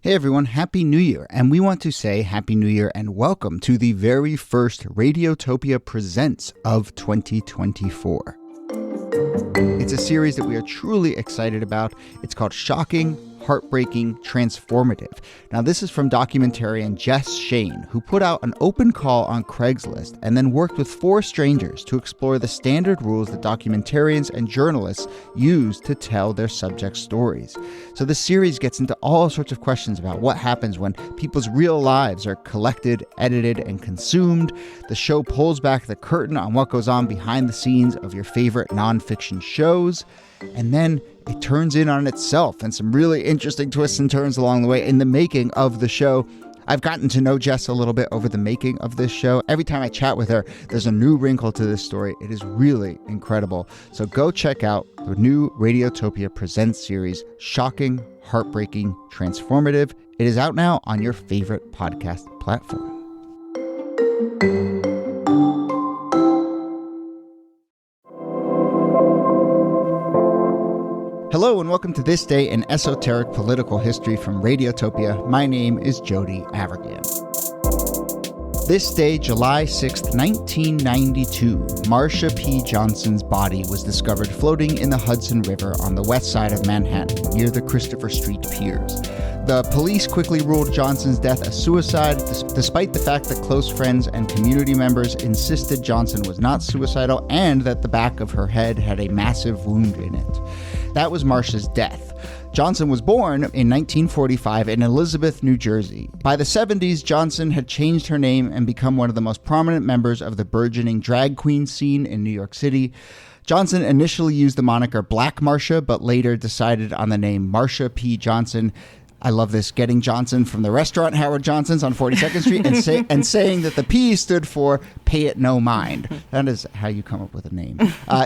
Hey everyone, Happy New Year, and we want to say Happy New Year and welcome to the very first Radiotopia Presents of 2024. It's a series that we are truly excited about. It's called Shocking, Heartbreaking, Transformative. Now, this is from documentarian Jess Shane, who put out an open call on Craigslist and then worked with 4 strangers to explore the standard rules that documentarians and journalists use to tell their subject stories. So the series gets into all sorts of questions about what happens when people's real lives are collected, edited, and consumed. The show pulls back the curtain on what goes on behind the scenes of your favorite nonfiction shows. And then it turns in on itself and some really interesting twists and turns along the way in the making of the show. I've gotten to know Jess a little bit over the making of this show. Every time I chat with her, there's a new wrinkle to this story. It is really incredible. So go check out the new Radiotopia Presents series, Shocking, Heartbreaking, Transformative. It is out now on your favorite podcast platform. Hello and welcome to This Day in Esoteric Political History from Radiotopia. My name is Jody Avergan. This day, July 6th, 1992, Marsha P Johnson's body was discovered floating in the Hudson River on the west side of Manhattan, near the Christopher Street Piers. The police quickly ruled Johnson's death a suicide, despite the fact that close friends and community members insisted Johnson was not suicidal and that the back of her head had a massive wound in it. That was Marsha's death. Johnson was born in 1945 in Elizabeth, New Jersey. By the 70s, Johnson had changed her name and become one of the most prominent members of the burgeoning drag queen scene in New York City. Johnson initially used the moniker Black Marsha, but later decided on the name Marsha P Johnson. I love this, getting Johnson from the restaurant Howard Johnson's on 42nd Street and saying that the P stood for Pay It No Mind. That is how you come up with a name.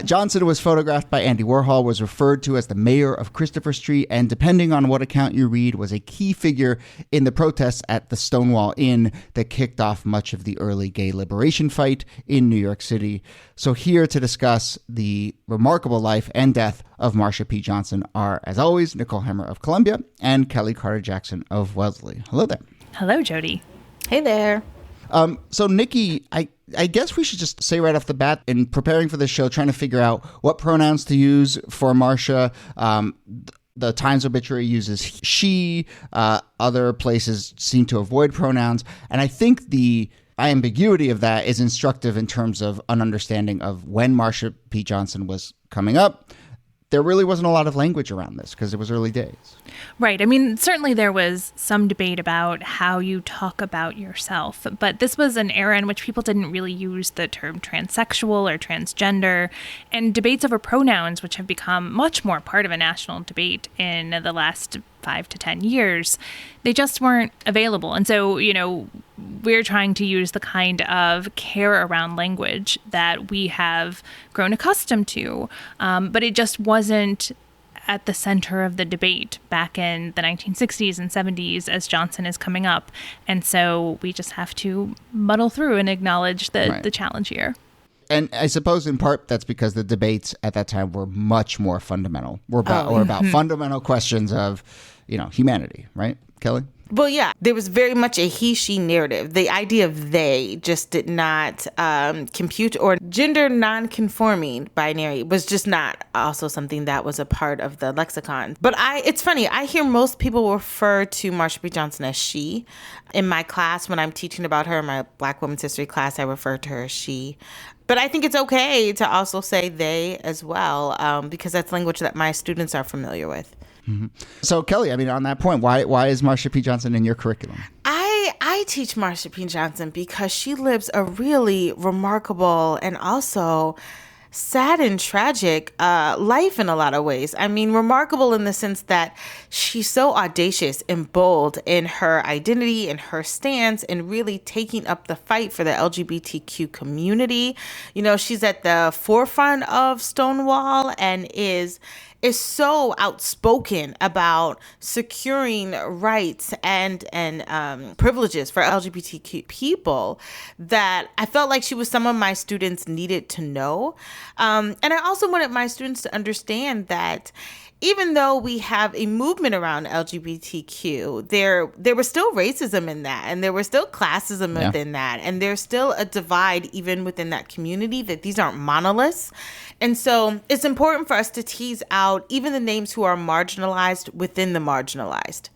Johnson was photographed by Andy Warhol, was referred to as the mayor of Christopher Street, and depending on what account you read, was a key figure in the protests at the Stonewall Inn that kicked off much of the early gay liberation fight in New York City. So here to discuss the remarkable life and death of Marsha P. Johnson are, as always, Nicole Hemmer of Columbia and Kellie Carter-Jackson of Wellesley. Hello there. Hello, Jody. Hey there. So, Niki, I guess we should just say right off the bat, in preparing for this show, trying to figure out what pronouns to use for Marsha. The Times obituary uses she. Other places seem to avoid pronouns. And I think the ambiguity of that is instructive in terms of an understanding of when Marsha P. Johnson was coming up. There really wasn't a lot of language around this because it was early days. Right. I mean, certainly there was some debate about how you talk about yourself, but this was an era in which people didn't really use the term transsexual or transgender, and debates over pronouns, which have become much more part of a national debate in the last 5 to 10 years, they just weren't available. And so, we're trying to use the kind of care around language that we have grown accustomed to, but it just wasn't at the center of the debate back in the 1960s and 70s as Johnson is coming up. And so we just have to muddle through and acknowledge the challenge here. And I suppose in part that's because the debates at that time were much more fundamental. Were about fundamental questions of, humanity, right, Kellie? Well, yeah, there was very much a he-she narrative. The idea of they just did not compute, or gender non-conforming binary was just not also something that was a part of the lexicon. But it's funny, I hear most people refer to Marsha P. Johnson as she. In my class, when I'm teaching about her, in my Black Women's History class, I refer to her as she. But I think it's okay to also say they as well, because that's language that my students are familiar with. Mm-hmm. So, Kellie, on that point, why is Marsha P. Johnson in your curriculum? I teach Marsha P. Johnson because she lives a really remarkable and also sad and tragic life in a lot of ways. Remarkable in the sense that she's so audacious and bold in her identity and her stance and really taking up the fight for the LGBTQ community. She's at the forefront of Stonewall and is so outspoken about securing rights and privileges for LGBTQ people that I felt like she was someone my students needed to know. And I also wanted my students to understand that even though we have a movement around LGBTQ, there was still racism in that, and there was still classism within that, and there's still a divide even within that community, that these aren't monoliths. And so it's important for us to tease out even the names who are marginalized within the marginalized.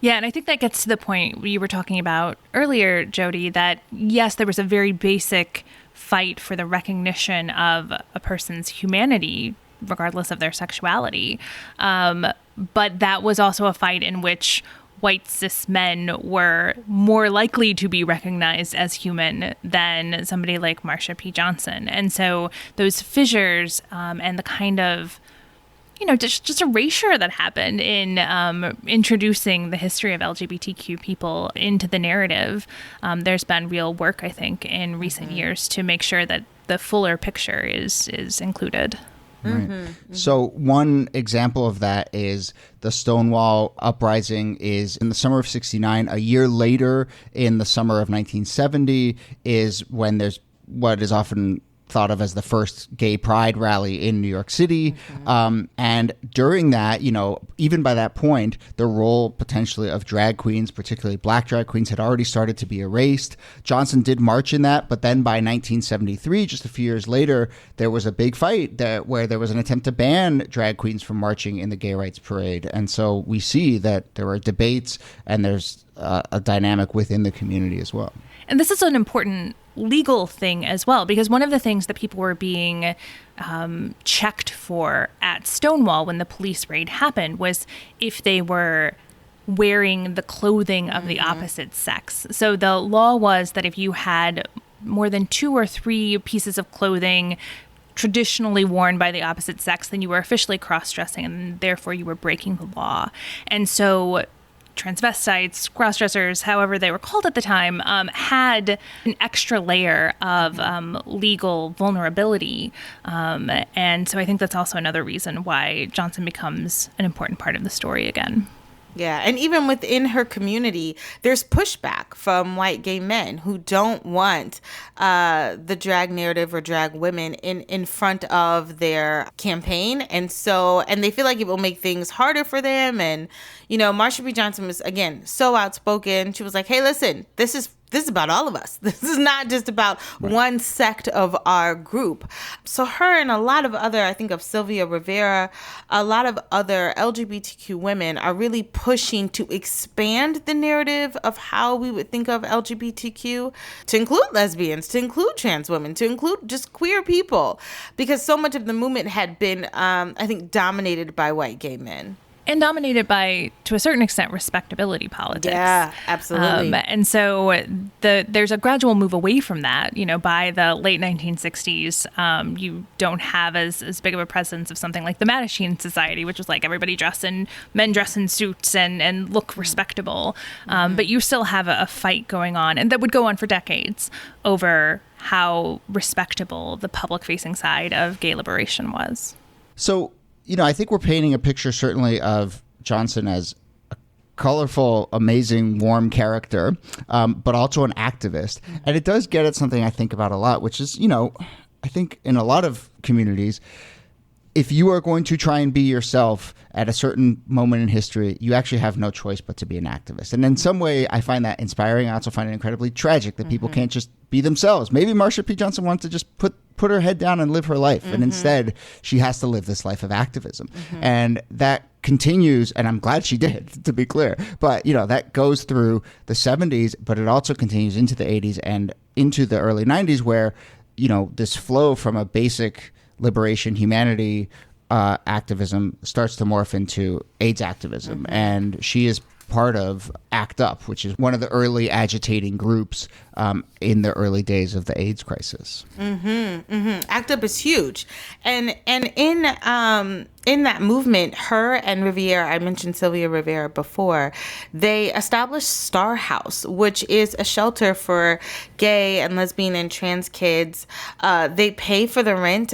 Yeah, and I think that gets to the point you were talking about earlier, Jody, that yes, there was a very basic fight for the recognition of a person's humanity, regardless of their sexuality. But that was also a fight in which white cis men were more likely to be recognized as human than somebody like Marsha P Johnson. And so those fissures and the kind of, just erasure that happened in introducing the history of LGBTQ people into the narrative. There's been real work, I think, in recent years to make sure that the fuller picture is included. Right. So one example of that is the Stonewall Uprising is in the summer of 69. A year later, in the summer of 1970, is when there's what is often thought of as the first gay pride rally in New York City. And during that, even by that point, the role potentially of drag queens, particularly black drag queens, had already started to be erased. Johnson did march in that, but then by 1973, just a few years later, there was a big fight where there was an attempt to ban drag queens from marching in the gay rights parade. And so we see that there are debates and there's a dynamic within the community as well. And this is an important legal thing as well, because one of the things that people were being checked for at Stonewall when the police raid happened was if they were wearing the clothing of the opposite sex. So the law was that if you had more than 2 or 3 pieces of clothing traditionally worn by the opposite sex, then you were officially cross-dressing, and therefore you were breaking the law. And so transvestites, cross-dressers, however they were called at the time, had an extra layer of legal vulnerability. And so I think that's also another reason why Johnson becomes an important part of the story again. Yeah, and even within her community, there's pushback from white gay men who don't want the drag narrative or drag women in front of their campaign. And they feel like it will make things harder for them. And, Marsha P Johnson was, again, so outspoken. She was like, hey, listen, this is about all of us. This is not just about one sect of our group. So her and a lot of other, I think of Sylvia Rivera, a lot of other LGBTQ women are really pushing to expand the narrative of how we would think of LGBTQ, to include lesbians, to include trans women, to include just queer people, because so much of the movement had been, I think, dominated by white gay men. And dominated by, to a certain extent, respectability politics. Yeah, absolutely. And so there's a gradual move away from that. By the late 1960s, you don't have as big of a presence of something like the Mattachine Society, which was like everybody men dress in suits and look respectable. But you still have a fight going on, and that would go on for decades, over how respectable the public-facing side of gay liberation was. So, I think we're painting a picture certainly of Johnson as a colorful, amazing, warm character, but also an activist. And it does get at something I think about a lot, which is, I think in a lot of communities, if you are going to try and be yourself at a certain moment in history, you actually have no choice but to be an activist. And in some way, I find that inspiring. I also find it incredibly tragic that people can't just be themselves. Maybe Marsha P Johnson wanted to just put her head down and live her life. And instead, she has to live this life of activism. And that continues, and I'm glad she did, to be clear. But, that goes through the 70s, but it also continues into the 80s and into the early 90s where, this flow from a basic liberation, humanity activism starts to morph into AIDS activism. And she is part of ACT UP, which is one of the early agitating groups in the early days of the AIDS crisis. ACT UP is huge. And in that movement, her and Rivera, I mentioned Sylvia Rivera before, they established Star House, which is a shelter for gay and lesbian and trans kids. They pay for the rent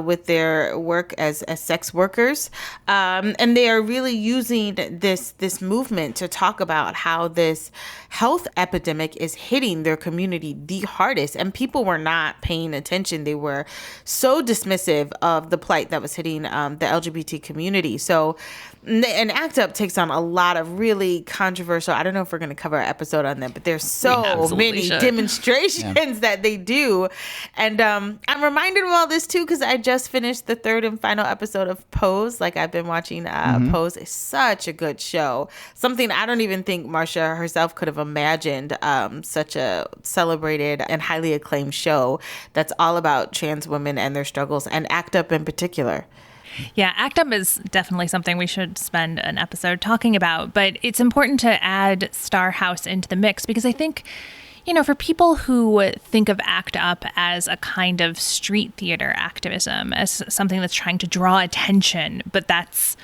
with their work as sex workers. And they are really using this movement to talk about how this health epidemic is hitting their community the hardest. And people were not paying attention. They were so dismissive of the plight that was hitting the LGBT community. So and ACT UP takes on a lot of really controversial, I don't know if we're going to cover an episode on that, but there's so many demonstrations that they do. And I'm reminded of all this too, because I just finished the third and final episode of Pose. Like, I've been watching Pose. It's such a good show. Something I don't even think Marsha herself could have imagined, such a celebrated and highly acclaimed show that's all about trans women and their struggles, and ACT UP in particular. Yeah, ACT UP is definitely something we should spend an episode talking about, but it's important to add Star House into the mix because I think, you know, for people who think of ACT UP as a kind of street theater activism, as something that's trying to draw attention, but that's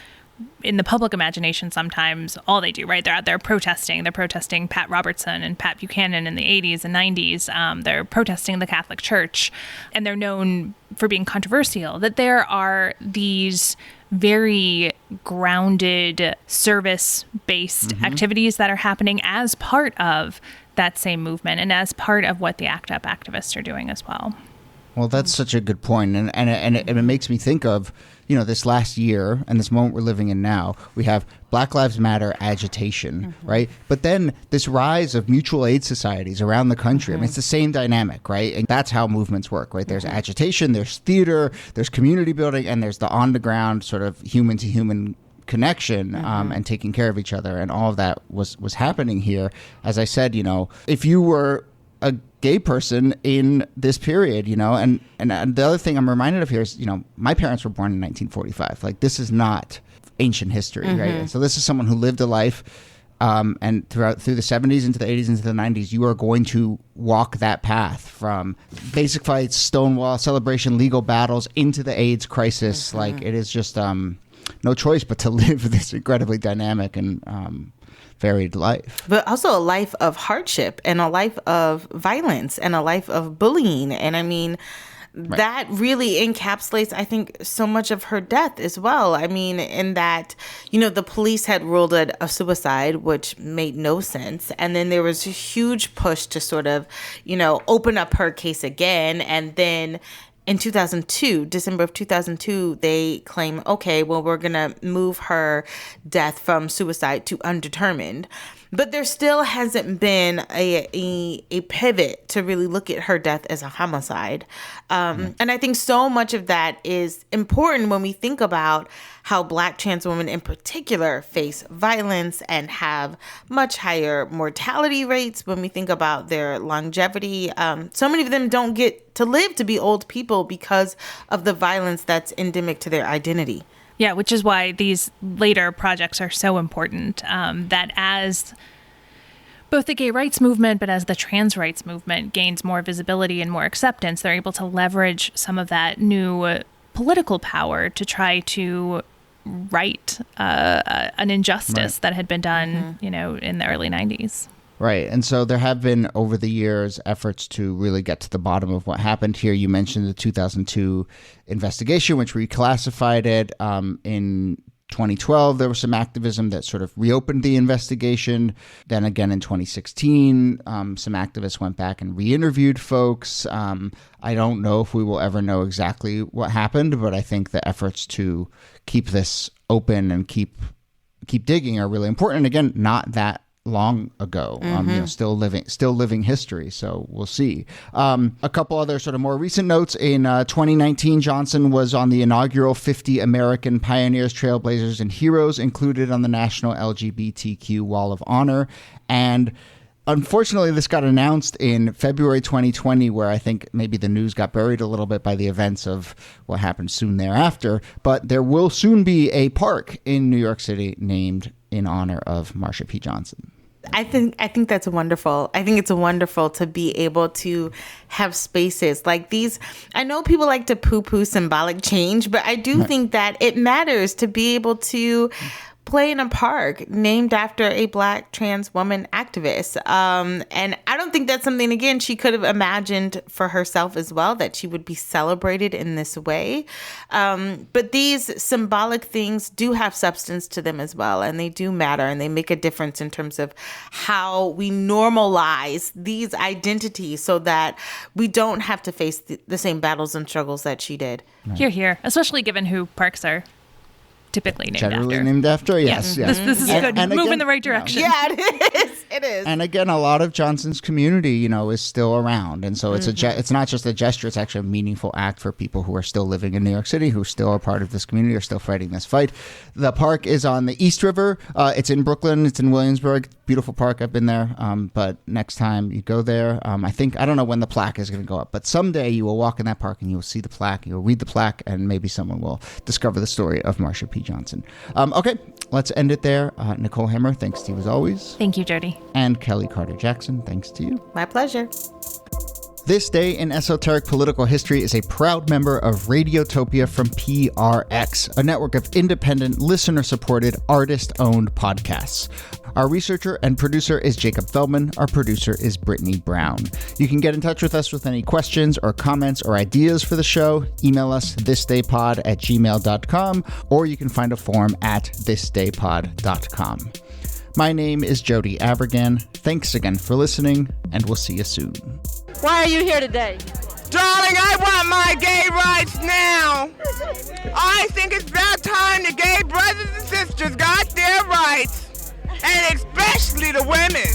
in the public imagination sometimes all they do, right? They're out there protesting. They're protesting Pat Robertson and Pat Buchanan in the 80s and 90s. They're protesting the Catholic Church, and they're known for being controversial. That there are these very grounded service-based activities that are happening as part of that same movement and as part of what the ACT UP activists are doing as well. Well, that's such a good point. And it makes me think of, you know, this last year and this moment we're living in now. We have Black Lives Matter agitation, right? But then this rise of mutual aid societies around the country. I mean, it's the same dynamic, right? And that's how movements work, right? There's agitation, there's theater, there's community building, and there's the on-the-ground sort of human-to-human connection and taking care of each other. And all of that was happening here. As I said, you know, if you were a gay person in this period, you know, and the other thing I'm reminded of here is, you know, my parents were born in 1945. Like, this is not ancient history, right? And so this is someone who lived a life, and through the 70s into the 80s into the 90s, you are going to walk that path from basic fights, Stonewall, celebration, legal battles, into the AIDS crisis. Like, it is just no choice but to live this incredibly dynamic and varied life. But also a life of hardship and a life of violence and a life of bullying. And I mean, that really encapsulates, I think, so much of her death as well. I mean, in that, you know, the police had ruled it a suicide, which made no sense. And then there was a huge push to sort of, you know, open up her case again. And then in 2002, December of 2002, they claim, okay, well, we're going to move her death from suicide to undetermined. But there still hasn't been a pivot to really look at her death as a homicide. And I think so much of that is important when we think about how Black trans women in particular face violence and have much higher mortality rates when we think about their longevity. So many of them don't get to live to be old people because of the violence that's endemic to their identity. Yeah, which is why these later projects are so important, that as both the gay rights movement, but as the trans rights movement gains more visibility and more acceptance, they're able to leverage some of that new political power to try to right an injustice that had been done, you know, in the early 90s. Right. And so there have been, over the years, efforts to really get to the bottom of what happened here. You mentioned the 2002 investigation, which reclassified it. In 2012, there was some activism that sort of reopened the investigation. Then again in 2016, some activists went back and re-interviewed folks. I don't know if we will ever know exactly what happened, but I think the efforts to keep this open and keep digging are really important. And again, not that long ago, you know, still living history. So we'll see. A couple other sort of more recent notes. In 2019, Johnson was on the inaugural 50 American Pioneers, Trailblazers, and Heroes included on the National LGBTQ Wall of Honor. And unfortunately, this got announced in February 2020, where I think maybe the news got buried a little bit by the events of what happened soon thereafter. But there will soon be a park in New York City named in honor of Marsha P Johnson. I think that's wonderful. I think it's wonderful to be able to have spaces like these. I know people like to poo-poo symbolic change, but I do think that it matters to be able to play in a park named after a Black trans woman activist. And I don't think that's something, again, she could have imagined for herself as well, that she would be celebrated in this way. But these symbolic things do have substance to them as well, and they do matter, and they make a difference in terms of how we normalize these identities so that we don't have to face the same battles and struggles that she did. Right. Here, especially given who parks are typically named after. Yes. This is good. And move again, in the right direction. Yeah, it is. And again, a lot of Johnson's community, is still around, and so it's it's not just a gesture; it's actually a meaningful act for people who are still living in New York City, who still are part of this community, are still fighting this fight. The park is on the East River. It's in Brooklyn. It's in Williamsburg. Beautiful park. I've been there. But next time you go there, I don't know when the plaque is going to go up, but someday you will walk in that park and you will see the plaque. You'll read the plaque, and maybe someone will discover the story of Marsha P Johnson. Okay, let's end it there. Nicole Hammer, thanks to you as always. Thank you, Jody. And Kellie Carter-Jackson, thanks to you. My pleasure. This Day in Esoteric Political History is a proud member of Radiotopia from PRX, a network of independent, listener-supported, artist-owned podcasts. Our researcher and producer is Jacob Feldman. Our producer is Brittany Brown. You can get in touch with us with any questions or comments or ideas for the show. Email us thisdaypod@gmail.com, or you can find a form at thisdaypod.com. My name is Jody Avergan. Thanks again for listening, and we'll see you soon. Why are you here today? Darling, I want my gay rights now. I think it's about time the gay brothers and sisters got their rights, and especially the women.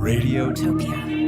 Radiotopia.